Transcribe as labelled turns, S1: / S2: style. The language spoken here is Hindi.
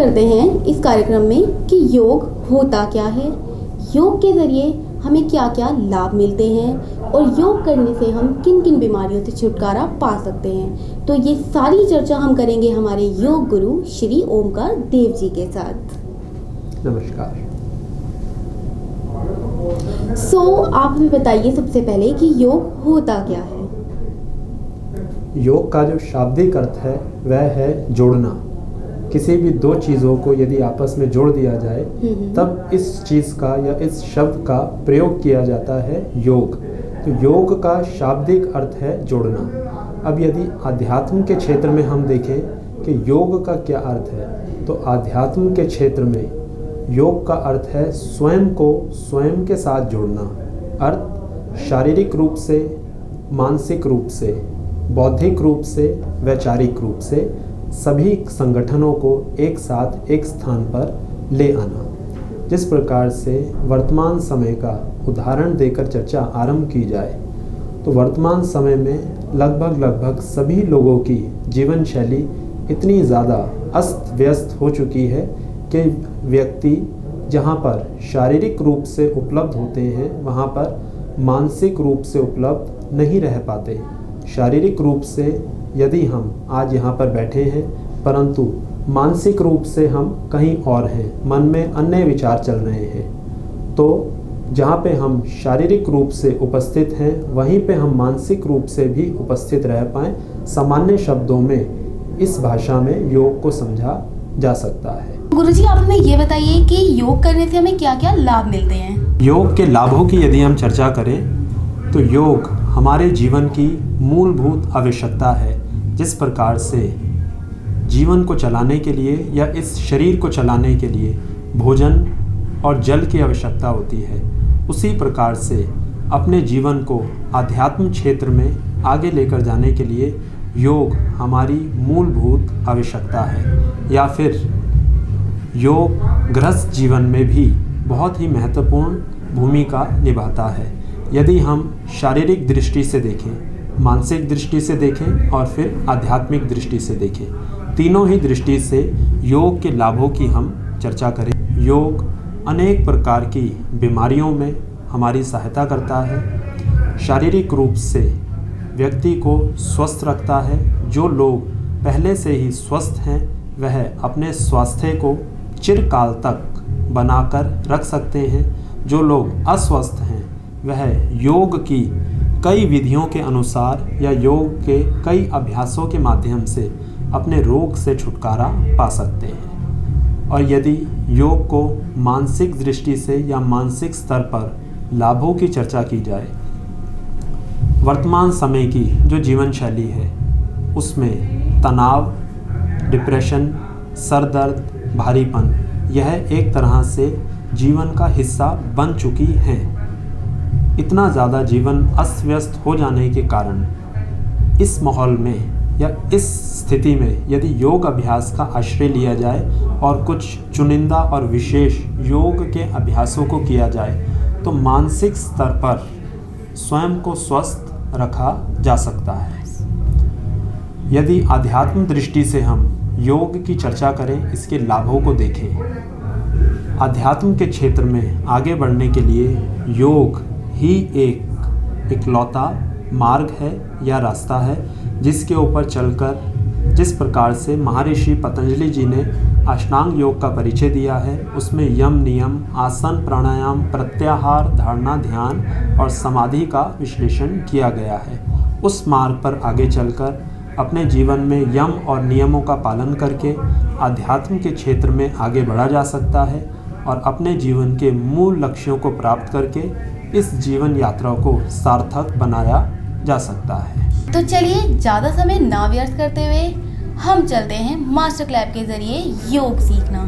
S1: करते हैं इस कार्यक्रम में कि योग होता क्या है, योग के ज़रिए हमें क्या क्या लाभ मिलते हैं और योग करने से हम किन किन बीमारियों से छुटकारा पा सकते हैं। तो ये सारी चर्चा हम करेंगे हमारे योग गुरु श्री ओमकार देव जी के साथ।
S2: नमस्कार।
S1: आप हमें बताइए सबसे पहले कि योग होता क्या है।
S2: योग का जो शाब्दिक अर्थ है वह है जोड़ना। किसी भी दो चीज़ों को यदि आपस में जोड़ दिया जाए तब इस चीज़ का या इस शब्द का प्रयोग किया जाता है योग। तो योग का शाब्दिक अर्थ है जोड़ना। अब यदि अध्यात्म के क्षेत्र में हम देखें कि योग का क्या अर्थ है, तो अध्यात्म के क्षेत्र में योग का अर्थ है स्वयं को स्वयं के साथ जोड़ना। अर्थ शारीरिक रूप से, मानसिक रूप से, बौद्धिक रूप से, वैचारिक रूप से सभी संगठनों को एक साथ एक स्थान पर ले आना। जिस प्रकार से वर्तमान समय का उदाहरण देकर चर्चा आरंभ की जाए तो वर्तमान समय में लगभग सभी लोगों की जीवन शैली इतनी ज़्यादा अस्त व्यस्त हो चुकी है कि व्यक्ति जहाँ पर शारीरिक रूप से उपलब्ध होते हैं वहाँ पर मानसिक रूप से उपलब्ध नहीं रह पाते। शारीरिक रूप से यदि हम आज यहाँ पर बैठे हैं परंतु मानसिक रूप से हम कहीं और हैं, मन में अन्य विचार चल रहे हैं। तो जहाँ पे हम शारीरिक रूप से उपस्थित हैं वहीं पे हम मानसिक रूप से भी उपस्थित रह पाएँ। सामान्य शब्दों में इस भाषा में योग को समझा जा सकता है।
S1: गुरुजी, आप हमें ये बताइए कि योग करने से हमें क्या क्या लाभ मिलते हैं।
S2: योग के लाभों की यदि हम चर्चा करें तो योग हमारे जीवन की मूलभूत आवश्यकता है। जिस प्रकार से जीवन को चलाने के लिए या इस शरीर को चलाने के लिए भोजन और जल की आवश्यकता होती है, उसी प्रकार से अपने जीवन को आध्यात्म क्षेत्र में आगे लेकर जाने के लिए योग हमारी मूलभूत आवश्यकता है। या फिर योग गृहस्थ जीवन में भी बहुत ही महत्वपूर्ण भूमिका निभाता है। यदि हम शारीरिक दृष्टि से देखें, मानसिक दृष्टि से देखें और फिर आध्यात्मिक दृष्टि से देखें, तीनों ही दृष्टि से योग के लाभों की हम चर्चा करें। योग अनेक प्रकार की बीमारियों में हमारी सहायता करता है। शारीरिक रूप से व्यक्ति को स्वस्थ रखता है। जो लोग पहले से ही स्वस्थ हैं वह अपने स्वास्थ्य को चिरकाल तक बनाकर रख सकते हैं। जो लोग अस्वस्थ हैं वह योग की कई विधियों के अनुसार या योग के कई अभ्यासों के माध्यम से अपने रोग से छुटकारा पा सकते हैं। और यदि योग को मानसिक दृष्टि से या मानसिक स्तर पर लाभों की चर्चा की जाए, वर्तमान समय की जो जीवन शैली है उसमें तनाव, डिप्रेशन, सर दर्द, भारीपन यह एक तरह से जीवन का हिस्सा बन चुकी हैं। इतना ज़्यादा जीवन अस्त व्यस्त हो जाने के कारण इस माहौल में या इस स्थिति में यदि योग अभ्यास का आश्रय लिया जाए और कुछ चुनिंदा और विशेष योग के अभ्यासों को किया जाए तो मानसिक स्तर पर स्वयं को स्वस्थ रखा जा सकता है। यदि आध्यात्म दृष्टि से हम योग की चर्चा करें, इसके लाभों को देखें, आध्यात्म के क्षेत्र में आगे बढ़ने के लिए योग ही एक इकलौता मार्ग है या रास्ता है जिसके ऊपर चलकर जिस प्रकार से महर्षि पतंजलि जी ने अष्टांग योग का परिचय दिया है उसमें यम, नियम, आसन, प्राणायाम, प्रत्याहार, धारणा, ध्यान और समाधि का विश्लेषण किया गया है। उस मार्ग पर आगे चलकर अपने जीवन में यम और नियमों का पालन करके आध्यात्म के क्षेत्र में आगे बढ़ा जा सकता है और अपने जीवन के मूल लक्ष्यों को प्राप्त करके इस जीवन यात्रा को सार्थक बनाया जा सकता है।
S1: तो चलिए ज़्यादा समय ना व्यर्थ करते हुए हम चलते हैं मास्टर क्लैब के ज़रिए योग सीखना।